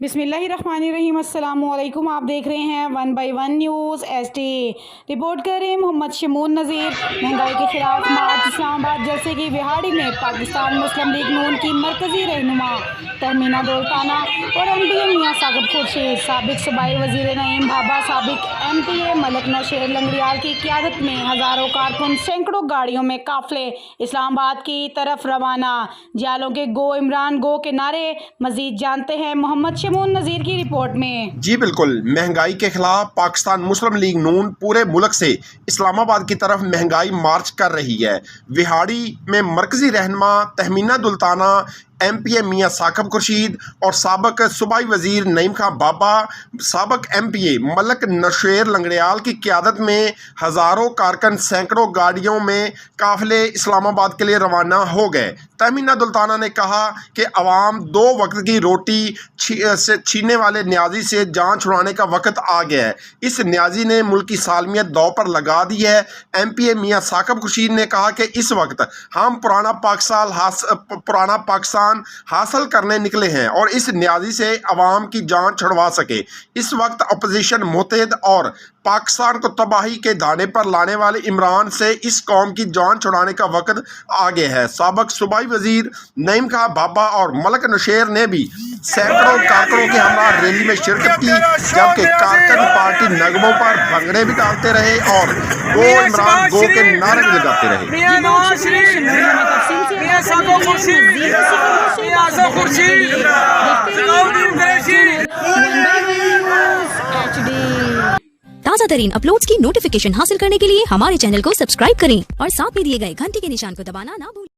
बिस्मिल्लाहिर्रहमानिर्रहीम। अस्सलाम वालेकुम। आप देख रहे हैं 1 बाय 1 न्यूज़ ST। रिपोर्ट कर रहे हैं मोहम्मद शमून नज़ीर। महंगाई के खिलाफ मार्च इस्लामाबाद जैसे कि विहाड़ी में पाकिस्तान मुस्लिम लीग नून की मरकजी रहनुमा तहमीना दौलताना और MPA मियां साकिब खुर्शीद, साबिक सूबाई वज़ीर नईम भाभा, साबिक MPA मलक नौशेर लंगड़ियाल की क़यादत में हज़ारों कारकुन सैकड़ों गाड़ियों में काफ़िले इस्लामाबाद की तरफ रवाना। जालों के गो इमरान गो के नारे। मज़ीद जानते हैं मोहम्मद शमून नज़ीर की रिपोर्ट में। जी बिल्कुल, महंगाई के खिलाफ पाकिस्तान मुस्लिम लीग नून पूरे मुल्क से इस्लामाबाद की तरफ महंगाई मार्च कर रही है। विहाड़ी में मरकजी रहनुमा तहमीना दौलताना, MPA मियां साकिब खुर्शीद और साबिक सूबाई वज़ीर नईम खां बाबा, साबिक MPA मलक नौशेर लंगड़ियाल की क़यादत में हज़ारों कारकुन सैकड़ों गाड़ियों में काफ़िले इस्लामाबाद के लिए रवाना हो गए। तहमीना दौलताना ने कहा कि अवाम 2 वक्त की रोटी से छीनने वाले न्याजी से जान छुड़ाने का वक्त आ गया है। इस न्याजी ने मुल्क की सालमियत दांव पर लगा दी है। MPA मियां साकिब खुर्शीद ने कहा कि इस वक्त हम पुराना पाकिस्तान हासिल करने निकले हैं और इस न्याजी से अवाम की जान छुड़वा सके। इस वक्त अपोजिशन मुतहद और पाकिस्तान को तबाही के दाने पर लाने वाले इमरान से इस कौम की जान छुड़ाने का वक्त आ गया है। साबिक सूबाई वज़ीर नईम खां बाबा और मलक नौशेर ने भी सैकड़ों कारकुनों के हमरा रैली में शिरकत की, जबकि कारकुन पार्टी नगमों पर भंगड़े भी डालते रहे और गो इमरान गो के नारे भी लगाते रहे। ताज़ा तरीन अपलोड्स की नोटिफिकेशन हासिल करने के लिए हमारे चैनल को सब्सक्राइब करें और साथ में दिए गए घंटी के निशान को दबाना ना भूलें।